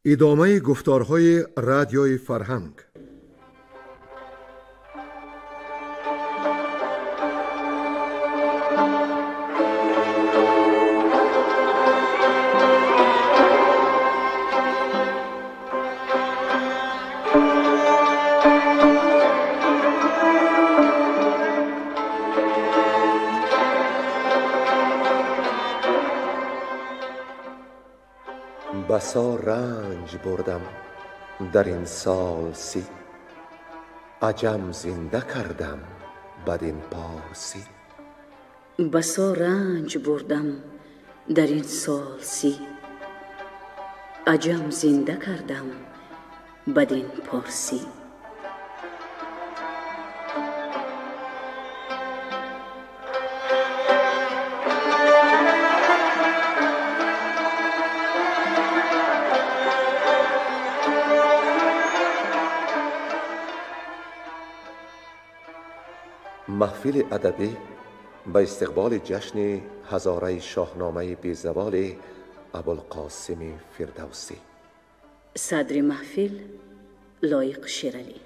ادامه گفتارهای رادیوی فرهنگ. بسا رنج بردم در این سال سی، عجم زنده کردم بدین پارسی. بسا رنج بردم در این سال سی، عجم زنده کردم بدین پارسی. محفل ادبی به استقبال جشن هزاره شاهنامه بی‌زوال ابوالقاسم فردوسی. صدر محفل لایق شیرعلی.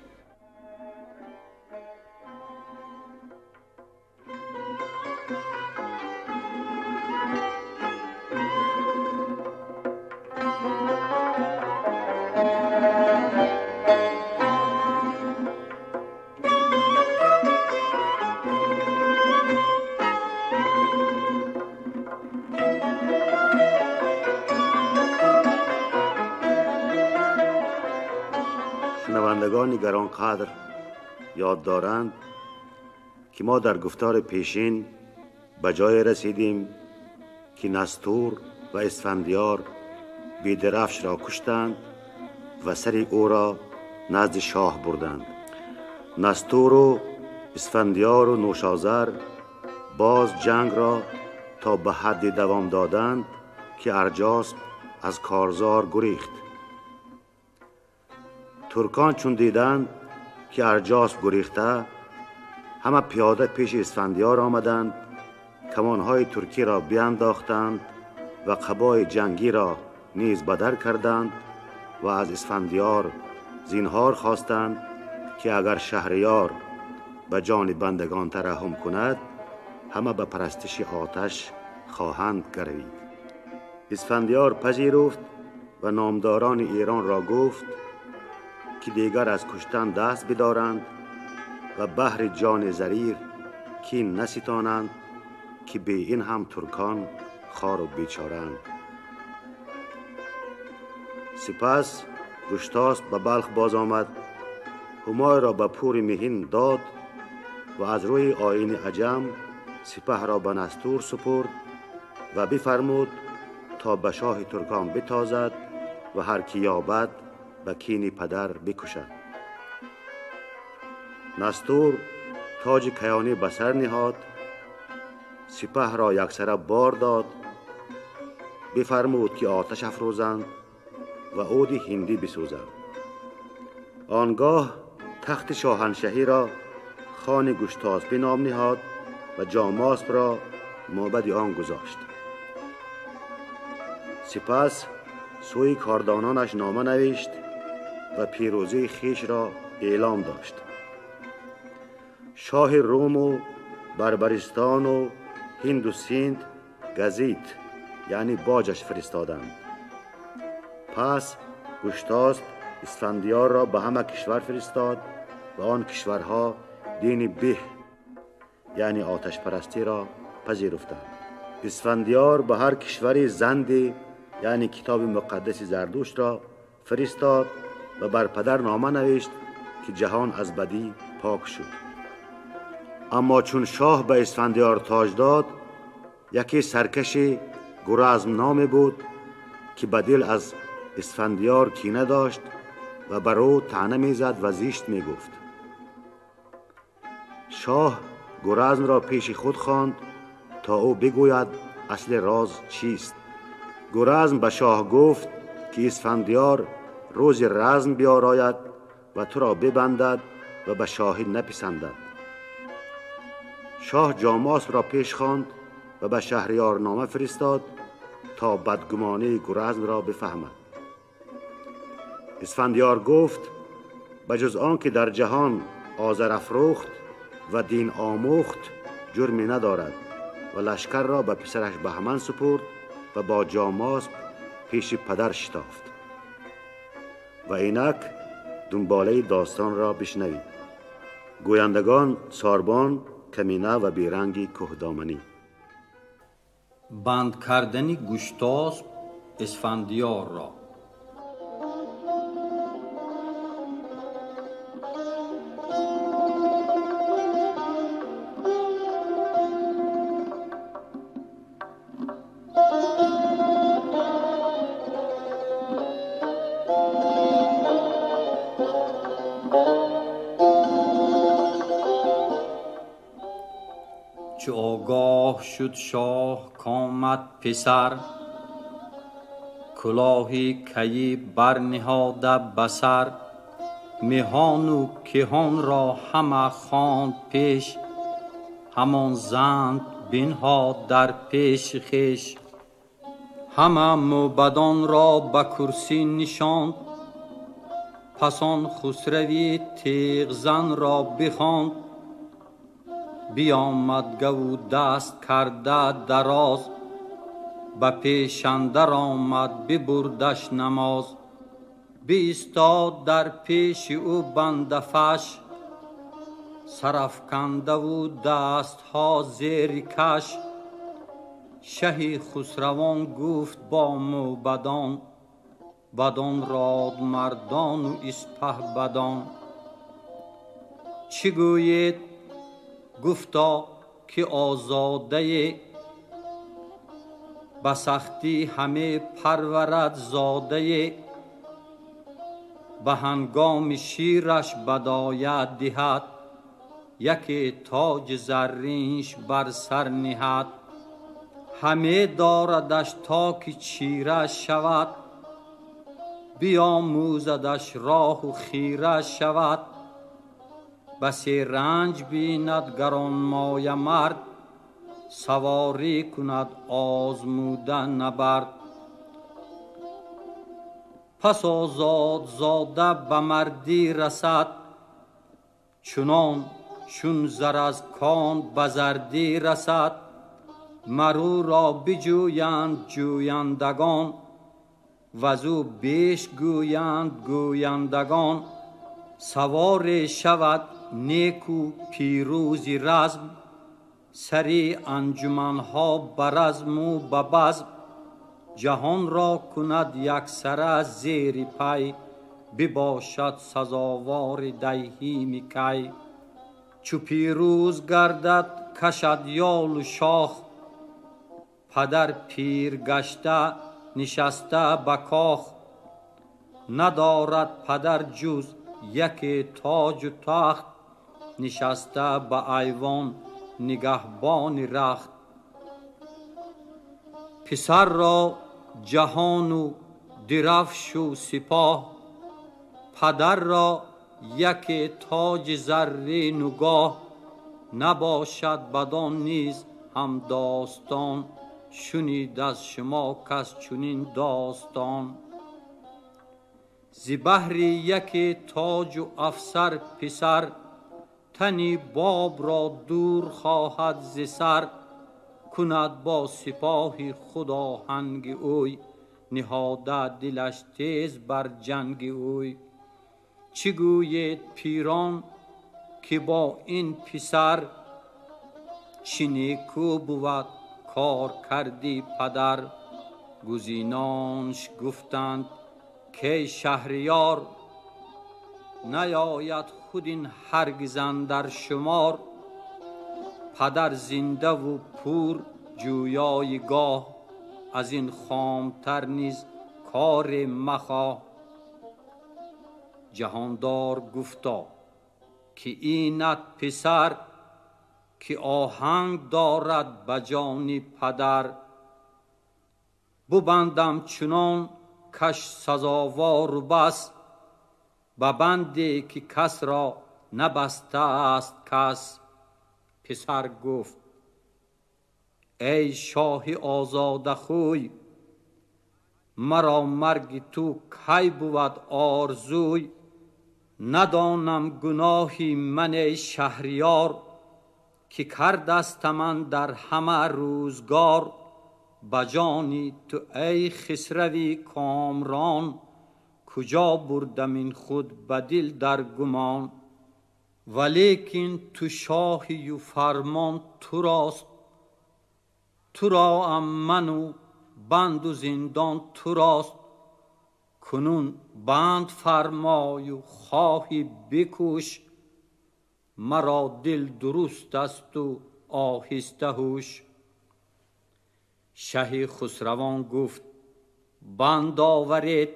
شنوندگان گرانقدر یاد دارند که ما در گفتار پیشین به جای رسیدیم که نستور و اسفندیار بیدرفش را کشتند و سر او را نزد شاه بردند. نستور و اسفندیار و نوشازر باز جنگ را تا به حدی دوام دادند که ارجاسپ از کارزار گریخت. ترکان چون دیدند که ارجاسپ گریخته، همه پیاده پیش اسفندیار آمدند، کمانهای ترکی را بیانداختند و قبای جنگی را نیز بدر کردند و از اسفندیار زینهار خواستند که اگر شهریار به جان بندگان ترحم کند، همه به پرستش آتش خواهند گروید. اسفندیار پذیرفت و نامداران ایران را گفت که دیگر از کشتن دست بدارند و بهر جان زریر کین نستانند که به این هم ترکان خوار و بیچارند. سپس گشتاسپ به بلخ باز آمد، همای را به پور مهین داد و از روی آیین عجم سپه را به نستور سپرد و بفرمود تا به شاه ترکان بتازد و هر کی یابد به کین پدر بکشد. نستور تاج کیانی به سر نهاد، سپه را یکسره بار داد، بفرمود که آتش افروزند و عود هندی بسوزند. آنگاه تخت شاهنشهی را خان گشتاسپی نام نهاد و جاماسپ را مابد آن گذاشت. سپس سوی کاردانانش نامه نوشت و پیروزی خیش را اعلام داشت. شاه روم و بربرستان و هند و سیند گزیت یعنی باجش فرستادند. پس گشتاسپ اسفندیار را به همه کشور فرستاد و آن کشورها دین به یعنی آتش پرستی را پذیرفتند. اسفندیار به هر کشوری زندی یعنی کتاب مقدس زردوشت را فرستاد و بر پدر نامه نوشت که جهان از بدی پاک شد. اما چون شاه به اسفندیار تاج داد، یکی سرکش گرازم نامی بود که به دل از اسفندیار کینه داشت و بر او طعنه میزد و زشت میگفت. شاه گرازم را پیش خود خواند تا او بگوید اصل راز چیست. گرازم به شاه گفت که اسفندیار روز رزم بیاراید و تو را ببندد و به شاهی نپسندد. شاه جاماسپ را پیش خواند و به شهریار نامه فرستاد تا بدگمانی گرازم را بفهمد. اسفندیار گفت بجز آن که در جهان آذر افروخت و دین آموخت جرمی ندارد و لشکر را به پسرش بهمن سپرد و با جاماسب پیش پدر شتافت. و اینک دنباله داستان را بشنوید. گویندگان ساربان، کمینه و بیرنگی کهدامنی. بند کردن گشتاسب اسفندیار را. چو آگاه شد شاه کامد پسر، کلاهی کی برنهاده بسر. مهان و کهان را همه خواند پیش، همان زند بنها در پیش خویش. همه موبدان را به کرسی نشاند، پس آن خسروی تیغ زن را بخواند. بیامد گو دست کرده دراز، به پیش اندر آمد ببردش نماز. بایستاد در پیش او بنده فش، سرافکنده و دست ها زیر کش. شه خسروان گفت با موبدان، بدان راد مردان و اسپه بدان. چه گوید؟ گفتا که آزاده به سختی همه پرورد زاده. به هنگام شیرش بدایت دهد، یکی تاج زرینش بر سر نهد. همه داردش تا که چیره شود، بیاموزدش راه و خیره شود. بسی رنج بیند گرانمایه مرد، سواری کند آزموده نبرد. پس آزاد زاده به مردی رسد، چنان چون زر از کان به زردی رسد. مرو را بجویند جویندگان، وزو بیش گویند گویندگان. سوار شود نیکو پیروزی رزم، سری انجمنها به رزم و به بزم. جهان را کند یک سره زیر پی، بباشد سزاوار دیهیم کی. چو پیروز گردد کشد یال و شاخ، پدر پیر گشته نشسته به کاخ. ندارد پدر جز یکی تاج و تخت، نشسته به ایوان نگهبان رخت. پسر را جهان و درفش و سپاه، پدر را یکی تاج زرین و گاه. نباشد بدان نیز هم داستان، شنید از شما کس چنین داستان. ز بهر یکی تاج و افسر پسر، تنی باب را دور خواهد ز سر. کند با سپاه خود آهنگ اوی، نهاده دلش تیز بر جنگ اوی. چه گوید پیران که با این پسر، چه نیکو بود کار کردی پدر. گزینانش گفتند که شهریار، نیاید خود این هرگز اندر شمار. پدر زنده و پور جویای گاه، از این خامتر نیز کار مخواه. جهاندار گفتا که اینت پسر، که آهنگ دارد به جان پدر. ببندم چنان کش سزاوار و بس، به بندی که کس را نبسته است کس. پسر گفت ای شاه آزاده خوی، مرا مرگ تو کی بود آرزوی. ندانم گناهی من ای شهریار، که کردست من در همه روزگار. بجانی تو ای خسروی کامران، کجا بردم این خود بدل در گمان. ولیکن تو شاهی و فرمان تو راست، تو را ام من و بند و زندان تو راست. کنون بند فرمای و خواهی بکش، مرا دل درست است و آهسته هوش. شه خسروان گفت بند آورید،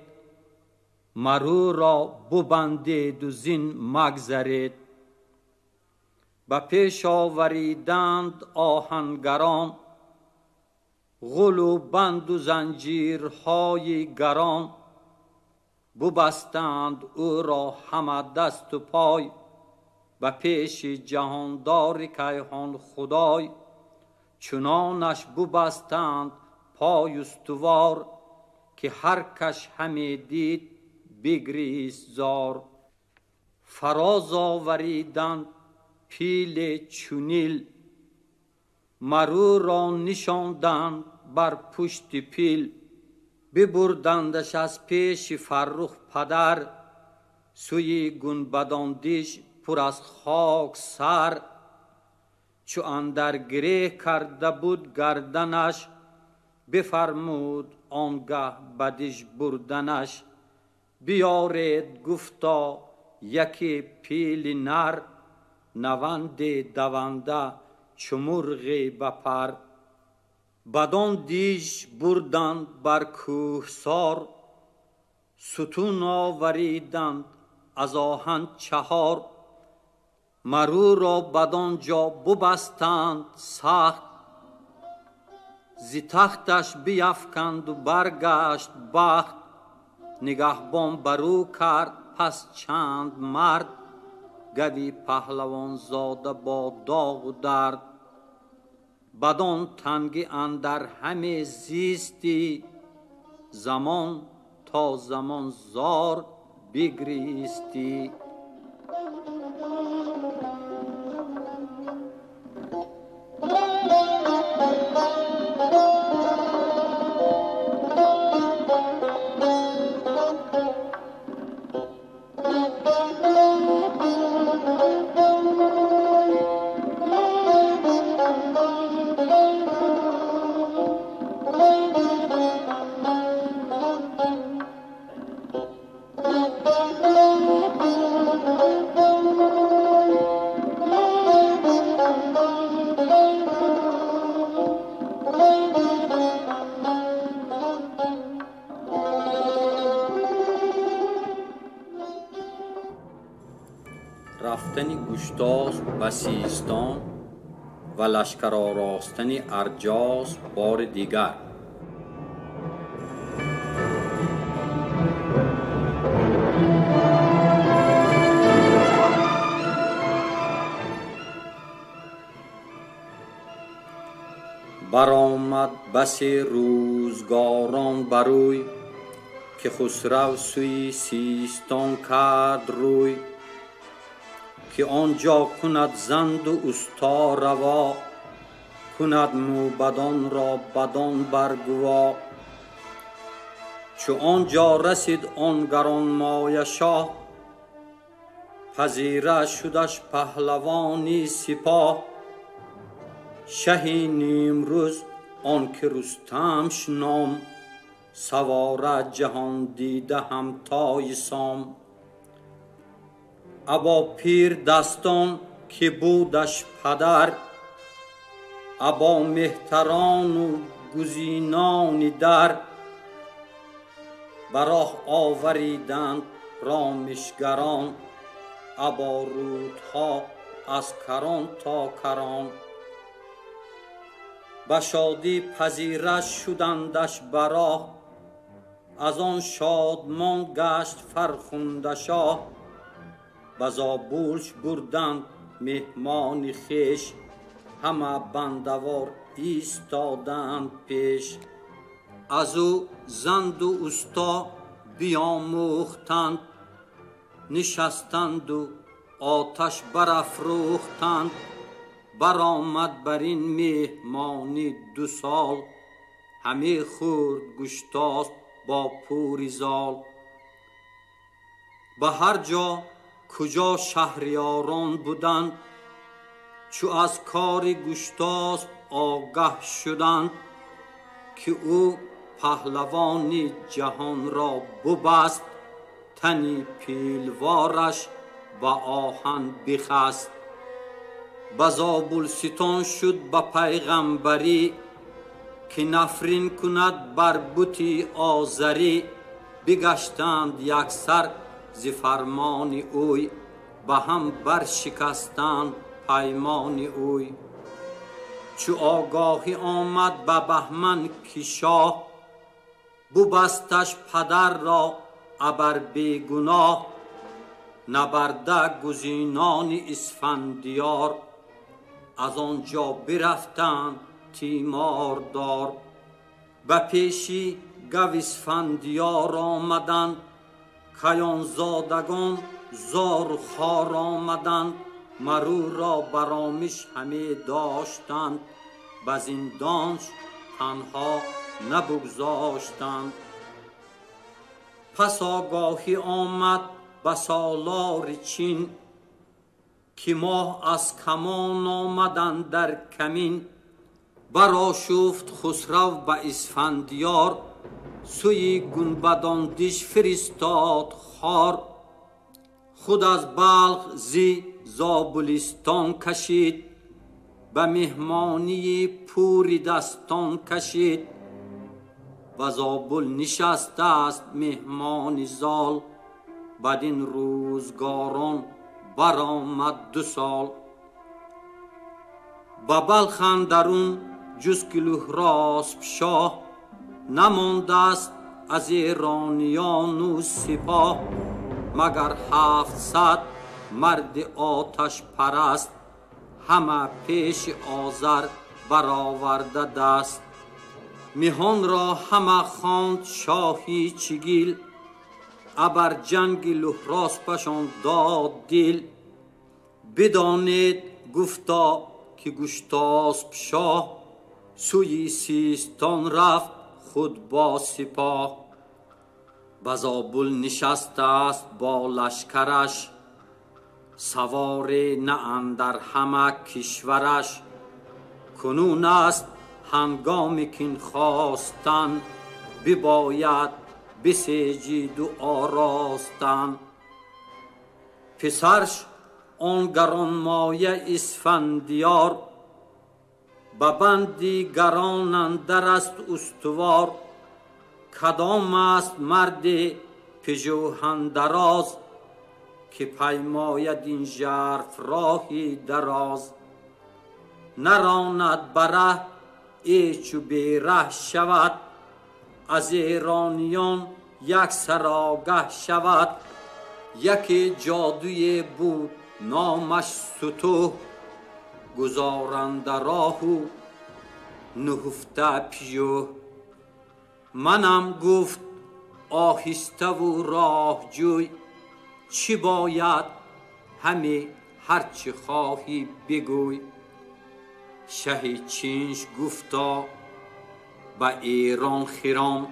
مرو را ببندید و زین مگذرید. به پیش آوریدند آهنگران، غل و بند و زنجیرهای گران. ببستند او را همه دست و پای، به پیش جهاندار کیهان خدای. چنانش ببستند پای استوار، که هر کش همی دید بگریست زار. فراز آوریدند پیل چونیل، مرو را نشاندند بر پشت پیل. ببردندش از پیش فرخ پدر، سوی گنبدان دیش پر از خاک سر. چو اندر گره کرده بود گردنش، بفرمود آنگه بدش بردنش. بیارید گفتا یکی پیل نر، نوند دونده چو مرغ بپر. بدان دیش بردند بر کوهسار، ستون آوریدند از آهن چهار. مرو را بدانجا ببستند سخت، ز تختش بیفکند و برگشت بخت. نگهبان برو کرد پس چند مرد، گوی پهلوان زاده با داغ و درد. بدان تنگی اندر همه زیستی، زمان تا زمان زار بگریستی. رفتن گشتاسپ به سیستان و لشکر آراستن ارجاس بار دیگر. برآمد بسی روزگاران بروی، که خسرو سوی سیستان کرد روی. که آنجا کند زند و استا روا، کند موبدان را بدان برگوا. چو آنجا رسید آن گرانمایه شاه، پذیره شدش پهلوانی سپاه. شهی نیمروز آن که رستمش نام، سواره جهان دیده همتای سام. ابا پیر دستان که بودش پدر، ابا مهتران و گزینان در. براه آوریدند رامشگران، ابا رودها از کران تا کران. به شادی پذیره شدندش براه، از آن شادمان گشت فرخنده شاه. به زابلش بردند مهمان خویش، همه بندوار ایستادند پیش. از او زند و استا بیاموختند، نشستند و آتش برافروختند. برآمد بر این مهمانی 2 سال، همه خورد گشتاسپ با پوری زال. به هر جا کجا شهریاران بودند، چو از کار گشتاسپ آگه شدند، که او پهلوانی جهان را ببست. تنی پیلوارش با آهن بخست. به زابلستان شد به پیغمبری، که نفرین کند بر بتی آزری. بگشتند یکسر ز فرمان اوی، به هم برشکستند پیمان اوی. چو آگاهی آمد به بهمن که شاه، ببستش پدر را ابر بیگناه. نبرده گزینان اسفندیار، از آنجا برفتند تیماردار. به پیشی گو اسفندیار آمدند، کیان زادگان زار و خوار آمدند. مرو را برآمش همه داشتند، به زندانش تنها نبگذاشتند. پس آگاهی آمد به سالار چین، که ماه از کمان آمدند در کمین. برآشفت خسرو به اسفندیار، سوی گنبدان دیش فرستاد خوار. خود از بلخ زی زابلستان کشید، به مهمانی پوری دستان کشید. و زابل نشسته است مهمان زال، بدین روزگاران برآمد 2 سال. به بلخ اندرون جز که لهراسپ شاه، نمانده است از ایرانیان و سپاه. مگر 700 مرد آتش پرست، همه پیش آذر برآورده دست. مهان را همه خواند شاهی چگیل، ابر جنگ لهراسپشان داد دل. بدانید گفتا که گشتاسپ شاه، سوی سیستان رفت خود با سپاه. به زابل نشسته است با لشکرش، سوار نه اندر همه کشورش. کنون است هنگامی کین خواستن، بباید بسیجید و آراستن. پسرش آن گرانمایه اسفندیار، به بندی گران اندر است استوار. کدام است مرد پژوهندراز، که پیماید این ژرف راهی دراز. نراند بره ایچ و بیره شود، از ایرانیان یک سر آگه شود. یکی جادوی بود نامش ستوه، گذارنده راه و نهفته پیوه. منم گفت آهسته و راه جوی، چی باید همه هرچی خواهی بگوی. شه چینش گفتا به ایران خرام،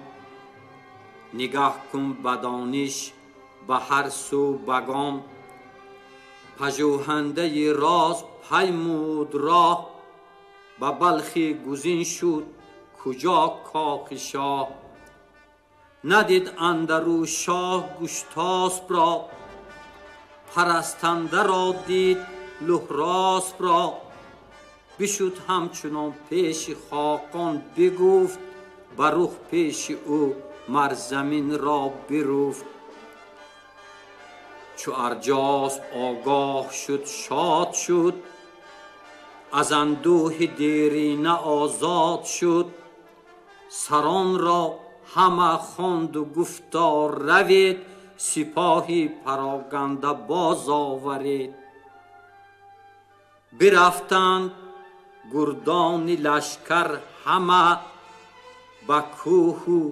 نگاه کن بدانش به هر سو بگام. پژوهنده راز پیمود راه، به بلخی گزین شد کجا کاخ شاه. ندید اندرو شاه گشتاسپ را، پرستنده را دید لهراسپ را. بشد همچنان پیش خاقان بگفت، بر رخ پیش او مر زمین را بروفت. چو ارجاسپ آگاه شد شاد شد، از اندوه دیرینه آزاد شد. سران را همه خواند و گفتا روید، سپاهی پراگنده باز آورید. برفتند گردان لشکر همه، به کوه و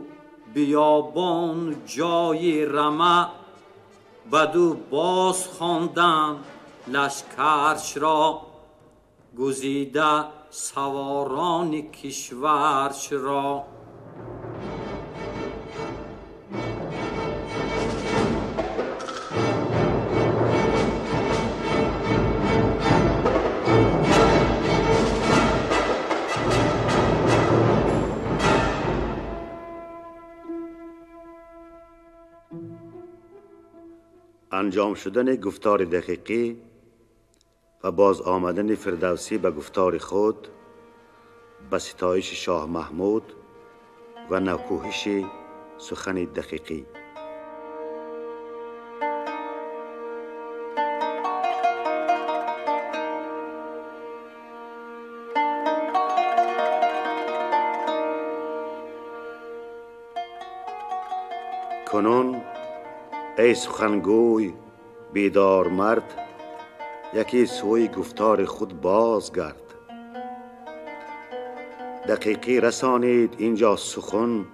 بیابان جای رمه، بدو باز خواندند لشکرش را، گزیده سواران کشورش را. انجام شدن گفتار دقیقی و باز آمدن فردوسی به گفتار خود، به ستایش شاه محمود و نکوهش سخن دقیقی. کنون ای سخنگوی بیدار مرد، یکی سوی گفتار خود بازگرد. دقیقی رسانید اینجا سخن،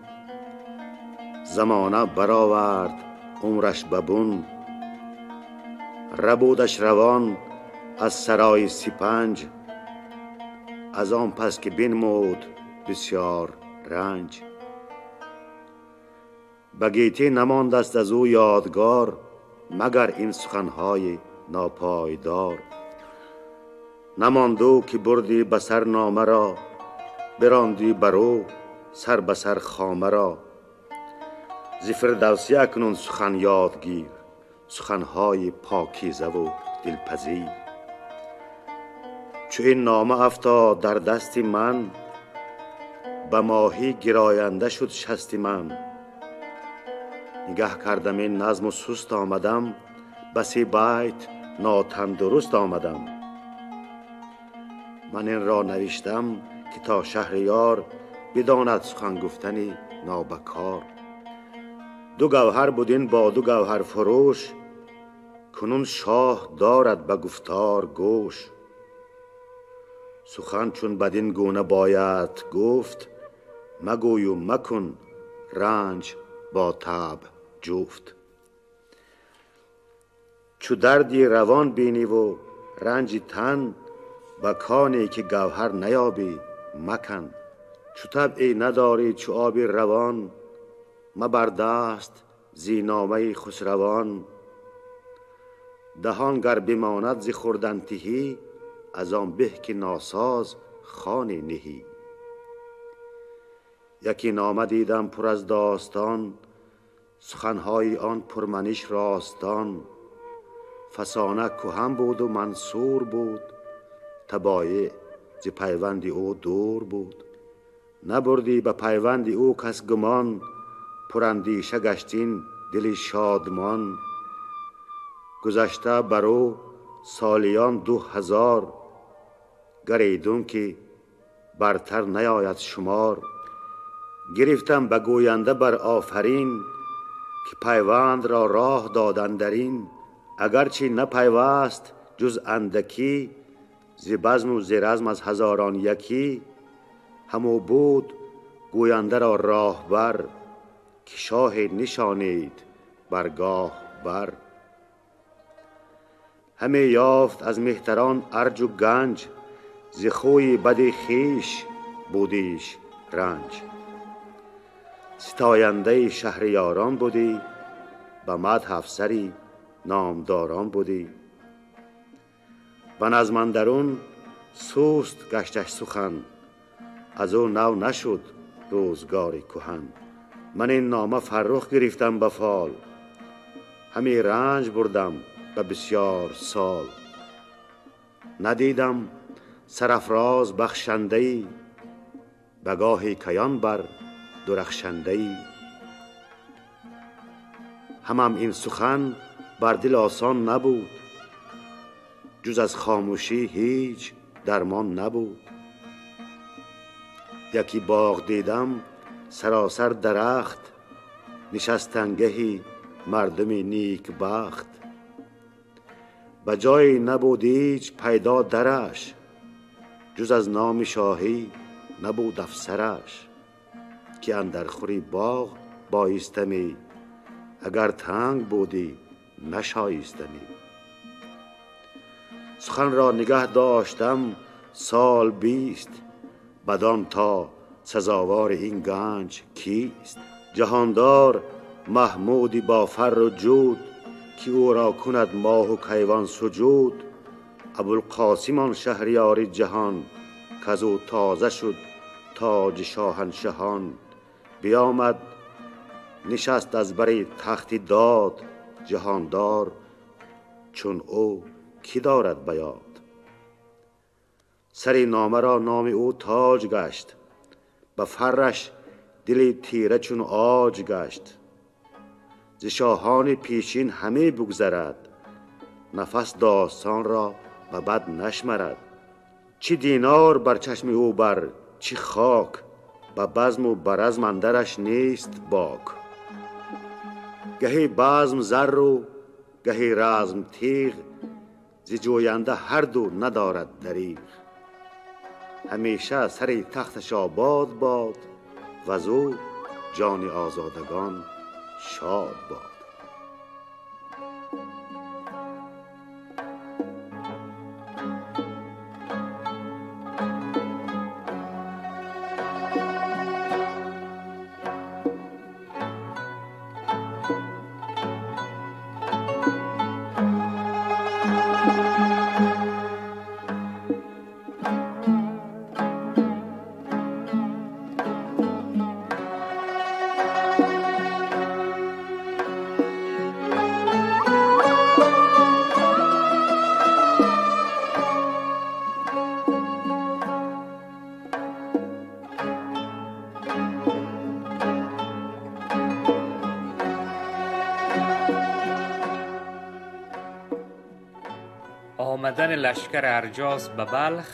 زمانه برآورد عمرش ببون. ربودش روان از سرای سپنج، از آن پس که بنمود بسیار رنج. به گیتی نماند است از او یادگار، مگر این سخنهای ناپایدار. نماند او که بردی به سر نامه را، براندی بر او سر به سر خامه را. ز فردوسی اکنون سخن یاد گیر، سخنهای پاکیزه و دلپذیر. چو این نامه افتاد در دست من، به ماهی گراینده شد شست من. نگه کردم این نظم و سست آمدم، بسی بیت ناتندرست آمدم. من این را نوشتم که تا شهریار، بداند سخن گفتنی نابکار. دو گوهر بودین با دو گوهر فروش، کنون شاه دارد به گفتار گوش. سخن چون بدین گونه باید گفت، مگوی و مکن رنج با طبع جفت. چو دردی روان بینی و رنج تن، به کانی که گوهر نیابی مکن. چو طبعی نداری چو آبی روان، مبر دست زی نامه خسروان. دهان گر بماند ز خوردن تهی، از آن به که ناساز خوانی نهی. یکی نامه دیدم پر از داستان، سخنهای آن پرمنش راستان. فسانه کهن بود و منصور بود، طبایع ز پیوند او دور بود. نبردی به پیوند او کس گمان، پراندیشه گشتین دل شادمان. گذشته بر او سالیان 2000، گریدون که برتر نیاید شمار. گرفتم به گوینده بر آفرین، که پیوند را راه دادن درین. اگرچه نپیوست جز اندکی، ز بزم و ز رزم از هزاران یکی. همو بود گوینده را راهبر، که شاه نشانید برگاه بر. همه یافت از مهتران ارج و گنج، ز خوی بد خویش بودیش رنج. ستاینده شهریاران بودی، به مدح افسری نامداران بودی. به نظم اندرون سست گشتش سخن، از او نو نشد روزگار کهن. من این نامه فرخ گرفتم به فال، همی رنج بردم به بسیار سال. ندیدم سرافراز بخشنده‌ای، به گاه کیان بر درخشنده‌ای. همم این سخن بر دل آسان نبود، جز از خاموشی هیچ درمان نبود. یکی باغ دیدم سراسر درخت، نشستنگهی مردمی نیک بخت. به جای نبود هیچ پیدا درش، جز از نام شاهی نبود افسرش. که اندر خوری باغ بایستمی، اگر تنگ بودی نشایستمی. سخن را نگه داشتم سال 20، بدان تا سزاوار این گنج کیست؟ جهاندار محمودی با فر و جود، که او را کند ماه و کیوان سجود. ابوالقاسم آن شهریار جهان، کز او تازه شد تاج شاهنشهان. بیامد نشست از بر تختی داد، جهاندار چون او کی دارد بیاد؟ سری نامه را نام او تاج گشت، به فرش دلی تیره چون آج گشت. ز شاهان پیشین همه بگذرد، نفس داستان را به بد نشمرد. چی دینار بر چشم او بر، چی خاک، به بزم و برزم اندرش نیست باک. گهی بزم زر و گهی رزم تیغ، ز جوینده هر دو ندارد دریغ. همیشه سر تختش آباد باد، وز او جان آزادگان شاد باد. آمدن لشکر ارجاس به بلخ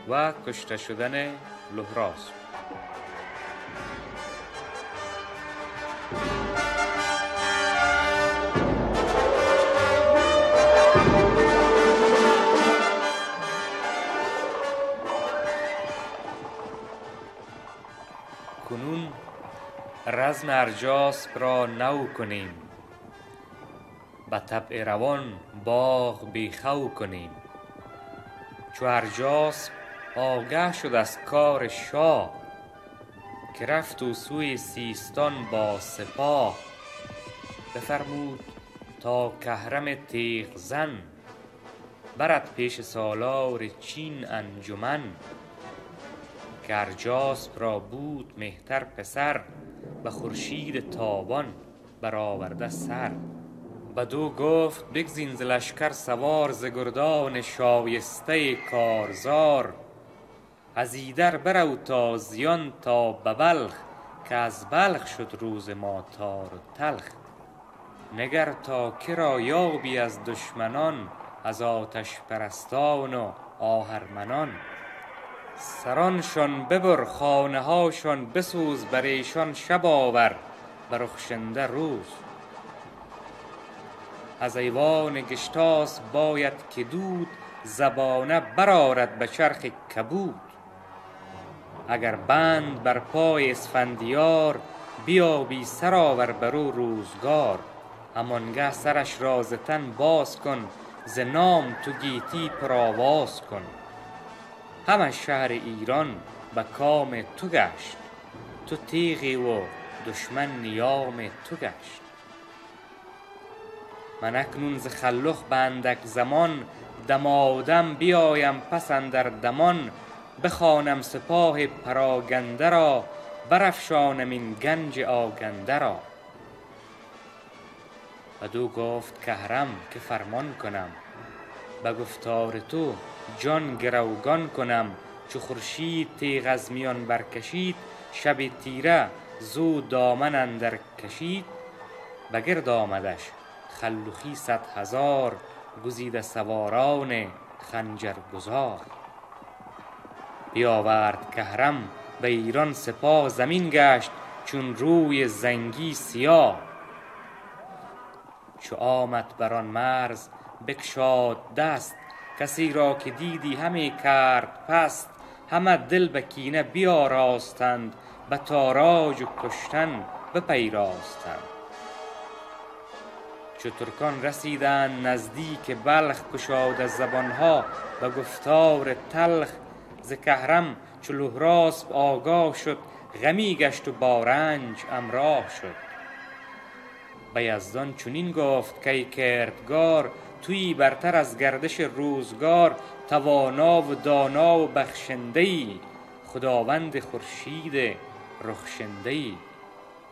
و کشته شدن لهراس. کنون رزم ارجاس را نو کنیم، به طبع روان باغ بیخو کنیم. چو ارجاس آگه شد از کار شاه، که رفت او سوی سیستان با سپاه. بفرمود تا کهرم تیغ زن، برد پیش سالار چین انجمن. که ارجاس را بود مهتر پسر، به خورشید تابان برآورده سر. بدو گفت بگزین ز لشکر سوار، ز گردان شایسته کارزار. از ایدر برو تازیان تا به بلخ، که از بلخ شد روز ما تار و تلخ. نگر تا که را یابی از دشمنان، از آتش پرستان و آهرمنان. سرانشان ببر خانه هاشان بسوز، بر ایشان شب آور برخشنده روز. از ایوان گشتاس باید که دود، زبانه برآرد به چرخ کبود. اگر بند بر پای اسفندیار، بیابی سرآور بر او روزگار. همانگه سرش را ز تن باز کن، ز نام تو گیتی پرآواز کن. همه شهر ایران به کام تو گشت، تو تیغی و دشمن نیام تو گشت. من اکنون ز خلخ به اندک زمان، دمادم بیایم پس اندر دمان. بخوانم سپاه پراگنده را، برافشانم این گنج آگنده را. بدو گفت کهرم که فرمان کنم، به گفتار تو جان گروگان کنم. چو خورشید تیغ از میان برکشید، شب تیره زود دامن اندر کشید. بگرد آمدش خلخی 100,000، گزیده سواران خنجر گذار. بیاورد کهرم به ایران سپاه، زمین گشت چون روی زنگی سیاه. چو آمد بر آن مرز بگشاد دست، کسی را که دیدی همی کرد پست. همه دل به کینه بیاراستند، به تاراج و کشتن بپیراستم. چو ترکان رسیدند نزدیک بلخ، گشاد از زبانها به گفتار تلخ. ز کهرم چو لهراسپ آگاه شد، غمی گشت و با رنج همراه شد. به یزدان چنین گفت کای کردگار، تویی برتر از گردش روزگار. توانا و دانا و بخشنده‌ای، خداوند خورشید رخشنده‌ای.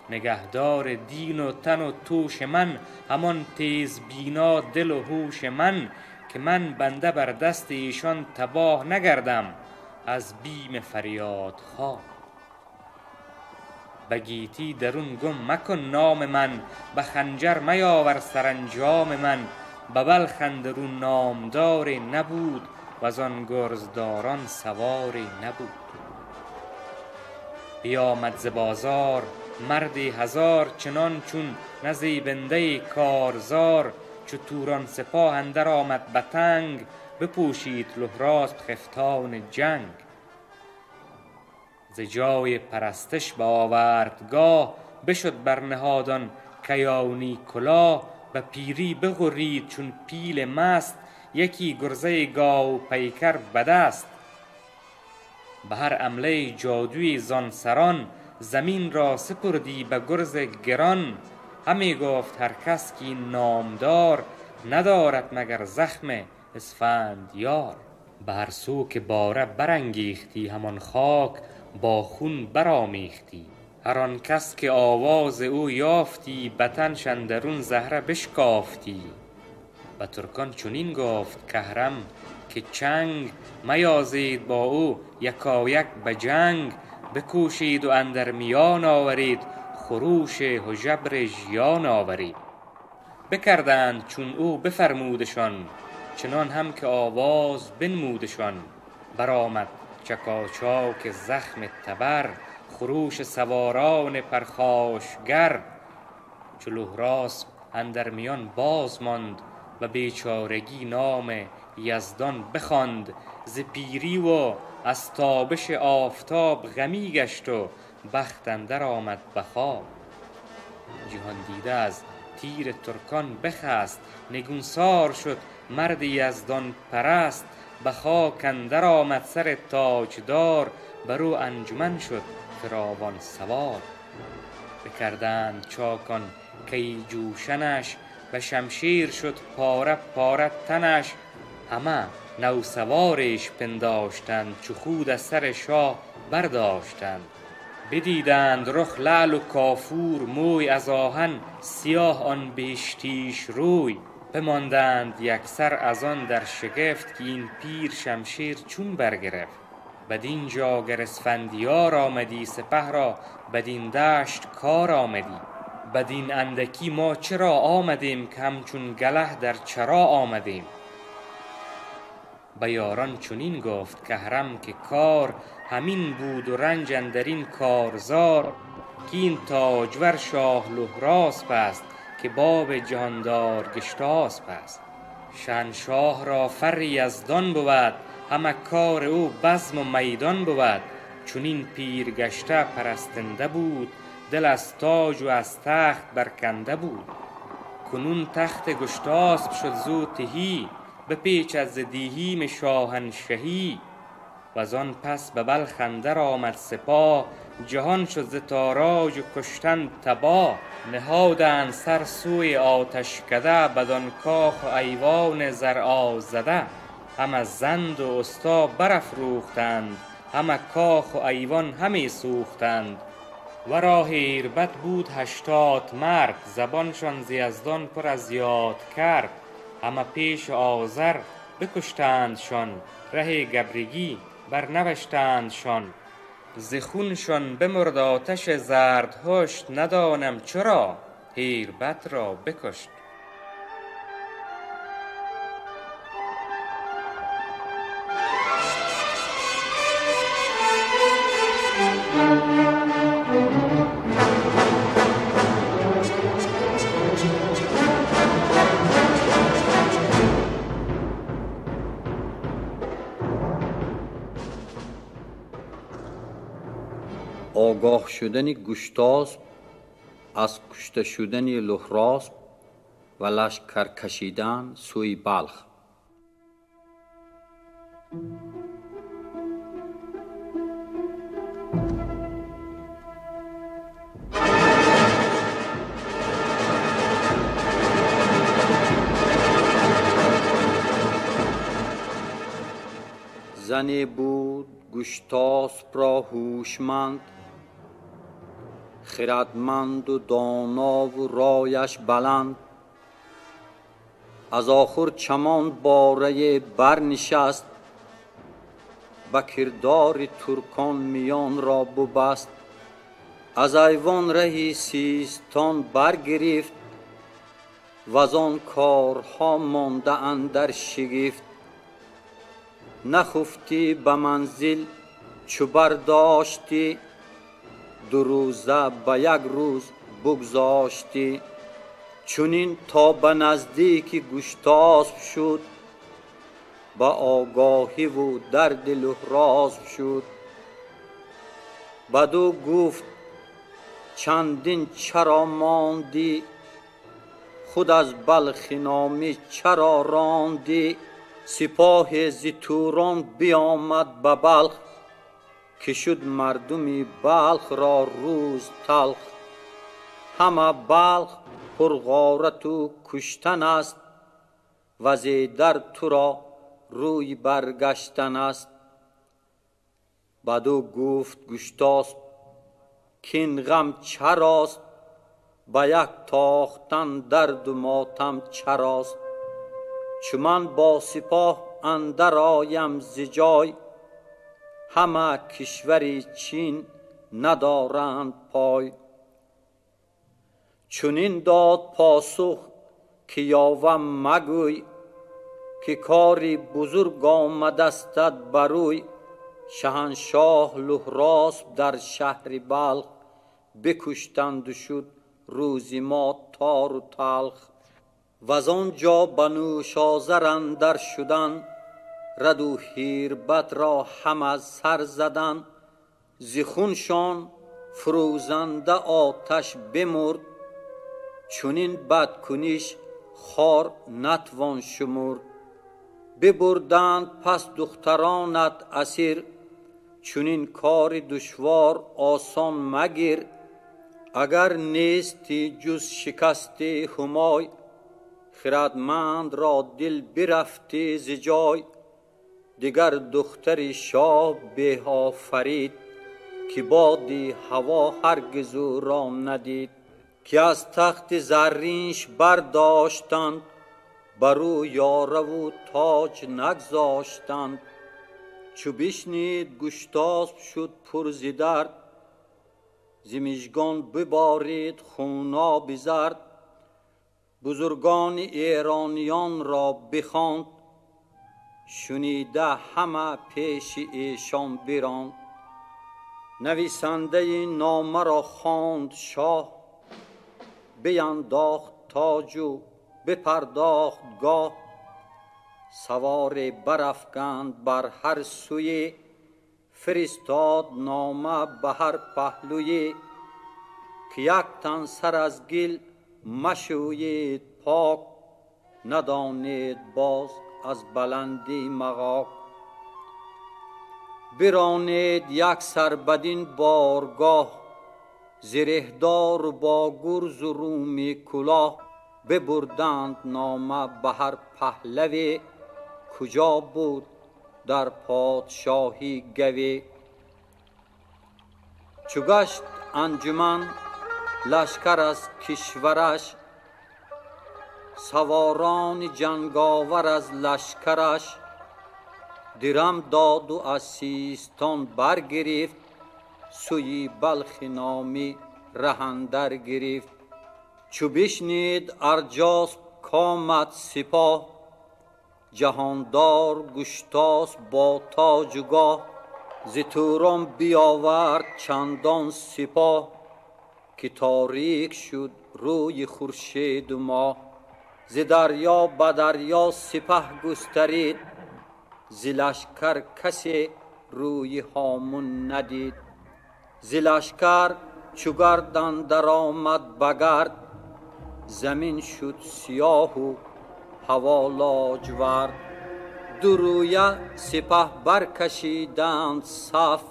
نگهدار دین و تن و توش من، همان تیز بینا دل و هوش من. که من بنده بر دست ایشان تباه نگردم، از بیم فریاد خواه. به گیتی درون گم مکن نام من، به خنجر میاور سرانجام من. به بلخ اندرون نامداری نبود، وزان گرزداران سواری نبود. بیامد ز بازار مردی هزار، چنان چون نزیبنده کارزار. چو توران سپاه اندر آمد به تنگ، بپوشید لهراسپ خفتان جنگ. ز جای پرستش به آوردگاه، بشد بر نهادان کیانی کلاه. به پیری بغرید چون پیل مست، یکی گرزه گاو پیکر به دست. به هر حمله جادوی زان سران، زمین را سپردی به گرز گران. همی گفت هر کس که این نامدار، ندارد مگر زخم اسفندیار. به هر سو که باره برانگیختی، همان خاک با خون برآمیختی. هر آن کس که آواز او یافتی، به تنش اندرون زهره بشکافتی. به ترکان چنین گفت کهرم که چنگ، میازید با او یکایک به جنگ. بکوشید و اندر میان آورید، خروش هژبر ژیان آورید. بکردند چون او بفرمودشان، چنان هم که آواز بنمودشان. برآمد چکاچاک زخم تبر، خروش سواران پرخاشگر. چو لهراسپ اندر میان باز ماند، و بیچارگی نام یزدان بخواند. ز پیری و از تابش آفتاب، غمی گشت و بخت اندر آمد به خواب. جهان دیده از تیر ترکان بخست، نگونسار شد مرد یزدان پرست. به خاک اندر آمد سر تاجدار، بر او انجمن شد فراوان سوار. بکردند چاکان کی جوشنش، به شمشیر شد پاره پاره تنش. همه نو سوارش پنداشتند، چو خود از سر شاه برداشتند. بدیدند رخ لعل و کافور موی، از آهن سیاه آن بهشتیش روی. بماندند یکسر از آن در شگفت، که این پیر شمشیر چون برگرفت. بدین جا گر اسفندیار آمدی، سپه را بدین دشت کار آمدی. بدین اندکی ما چرا آمدیم، که همچون گله در چرا آمدیم. به یاران چنین گفت کهرم که کار، همین بود و رنج اندرین کارزار. که این تاجور شاه لهراسپ است، که باب جهاندار گشتاسپ است. شهنشاه را فر یزدان بود، همه کار او بزم و میدان بود. چنین پیر گشته پرستنده بود، دل از تاج و از تخت برکنده بود. کنون تخت گشتاسپ شد زو تهی، بپیچد ز دیهیم شاهنشهی. وزان پس به بلخ اندر آمد سپاه، جهان شد ز تاراج و کشتن تباه. نهادند سر سوی آتشکده، بدان کاخ و ایوان زرآزده. همه زند و استا برافروختند، همه کاخ و ایوان همی سوختند. ورا هیربد بود 80 مرد، زبانشان ز یزدان پر از یاد کرد. همه پیش آذر بکشتندشان، ره گبرگی برنوشتندشان. ز خونشان بمرد آتش زردهشت، ندانم چرا هیربد را بکشت. آگاه شدن گشتاسپ از کشته شدن لهراسپ و لشکر کشیدن سوی بلخ. زنی بود گشتاسپ را هوشمند، خردمند و دانا و رایش بلند. از آخر چمان باره برنشست، به کردار ترکان میان را ببست. از ایوان رهی سیستان برگرفت، وز آن کارها مانده اندر شگفت. نخفتی به منزل چو برداشتی، دو روزه به یک روز بگذاشتی. چنین تا به نزدیک گشتاسپ شد، به آگاهی و درد لهراسپ شد. بدو گفت چندین چرا ماندی، خود از بلخ نامی چرا راندی؟ سپاه ز توران بیامد به بلخ، که شد مردمی بلخ را روز تلخ. همه بلخ پر غارت و کشتن است، و ز در تو را روی برگشتن است. بدو گفت گشتاسپ کین غم چراست، به یک تاختن درد و ماتم چراست. چو من با سپاه اندر آیم ز جای، همه کشور چین ندارند پای. چنین داد پاسخ که یاوم مگوی، که کاری بزرگ آمدستت بروی. شهنشاه لهراسپ در شهر بلخ، بکشتند و شد روزی ما تار و تلخ. وز آنجا به نوشازر اندر شدن، رد و هیربد را هم از سر زدن. ز خونشان فروزنده آتش بمرد، چنین بدکنیش خوار نتوان شمرد. ببردند پس دخترانت اسیر، چنین کار دشوار آسان مگیر. اگر نیستی جز شکست همای، خردمند را دل برفتی ز جای. دیگر دختر شاه به آفرید، که بادی هوا هرگز او را ندید. که از تخت زرینش برداشتند، بر او یاره و تاج نگذاشتند. چو بشنید گشتاسپ شد پر ز درد، ز مژگان ببارید خونابی زرد. بزرگان ایرانیان را بخواند، شنیده همه پیش ایشان براند. نویسنده نامه را خواند شاه، بینداخت تاج و بپرداخت گاه. سوار برافکند بر هر سوی، فرستاد نامه به هر پهلوی. که یک تن سر از گل مشوید پاک، ندانید باز از بلندی مغاک. برانید یک سر بدین بارگاه، زرهدار و با گرز و رومی کلاه. ببردند نامه به هر پهلوی، کجا بود در پادشاهی گوی. چو گشت انجمن لشکر از کشورش، سواران جنگاور از لشکرش. درم داد و از سیستان برگرفت، سوی بلخ نامی ره اندر گرفت. چو بشنید ارجاسپ کامد سپاه، جهاندار گشتاسپ با تاج و گاه. ز توران بیاورد چندان سپاه، که تاریک شد روی خورشید و ماه. ز دریا به دریا سپه گسترید، ز لشکر کسی روی هامون ندید. ز لشکر چو گردن در آمد بگرد، زمین شد سیاه و هوا لاجورد. دو رویه سپه برکشیدند صف،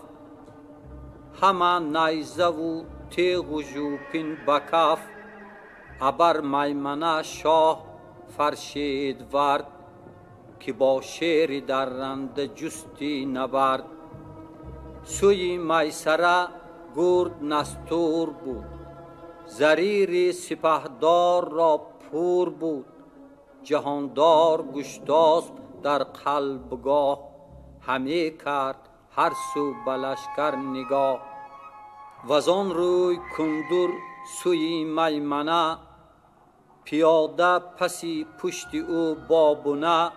همه نیزه و تیغ و ژوپین به کف. ابر میمنه شاه فرشید ورد، که با شیر درنده جستی نبرد. سوی میسره گرد نستور بود، زریر سپهدار را پور بود. جهاندار گشتاسپ در قلبگاه، همه کرد هر سو به لشکر نگاه. وزان روی کندر سوی میمنه، پیاده پسی پشت او با بنه.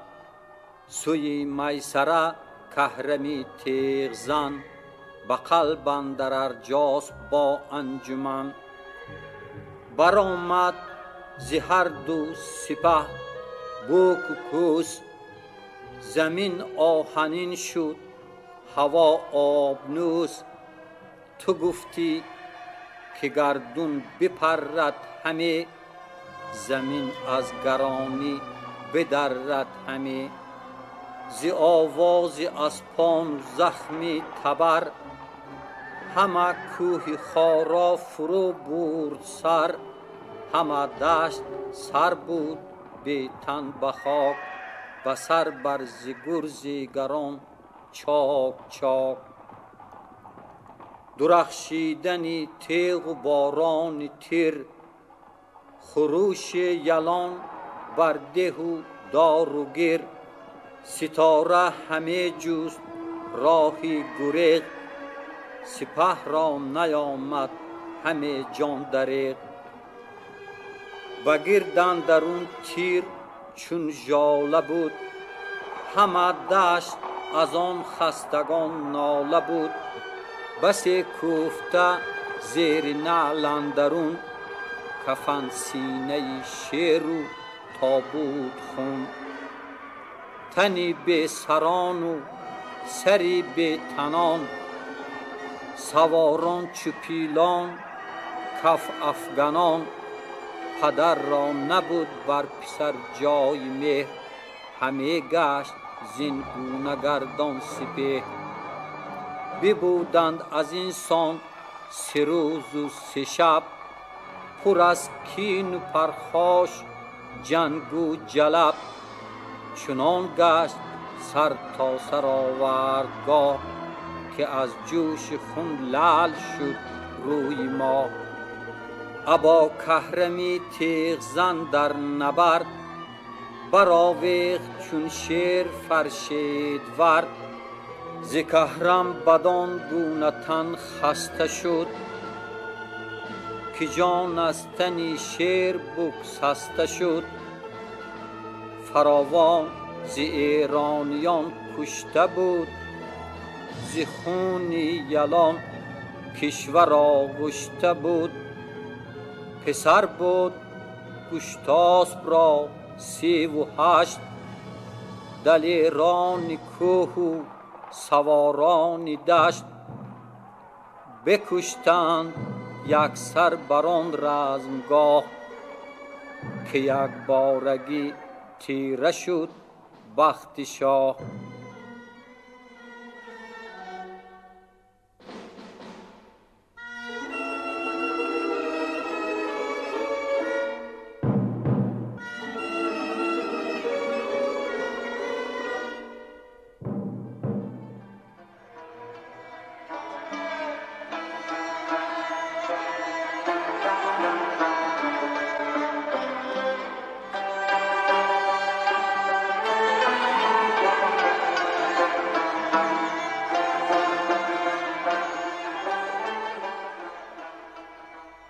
سوی میسره کهرمی تیغ زن، به قلب اندر ارجاسپ با انجمن. برآمد ز هر دو سپه بوک و کوس، زمین آهنین شد هوا آبنوس. تو گفتی که گردون بپرد همه، زمین از گرانی بدرد همه. ز آواز اسپان زخمی تبر، همه کوه خارا فرو برد سر. همه دشت سر بود بی تن به خاک، به سر بر ز گرز گران چاک چاک. درخشیدن تیغ و باران تیر، خروش یلان بر ده و دار و گیر. ستاره همه جست راهی گریغ، سپه را نیامد همه جان دریغ. بگرد اندرون تیر چون ژاله بود، همه دشت از آن خستگان ناله بود. بسی کوفته زیر نعل اندرون، کفن سینه شیر و تابوت خون. تنی بی سران و سری بی تنان، سواران چو پیلان کف افغانان. پدر را نبود بر پسر جای مهر، همه گشت زین گونه گردان سپهر. ببودند از این سان 3 روز و 3 شب، پر از کین و پرخاش جنگ و جلب. چنان گشت سر تا سر آوردگاه، که از جوش خون لعل شد روی ماه. ابا کهرمی تیغ زن در نبرد، برآویخت چون شیر فرشید ورد. ز کهرم بدان گونه تن خسته شد، که جان از تن شیر بگسسته شد. فراوان ز ایرانیان کشته بود، ز خون یلان کشور آغشته بود. پسر بود گشتاسپ را 38، دلیران کوه و سواران دشت. بکشتند یک سر بران رزمگاه، که یک بارگی تیره شد بخت شاه.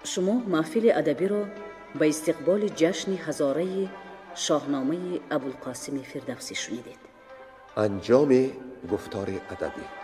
شما محفل ادبی را به استقبال جشن هزاره شاهنامه ابوالقاسم فردوسی شنیدید. انجام گفتار ادبی.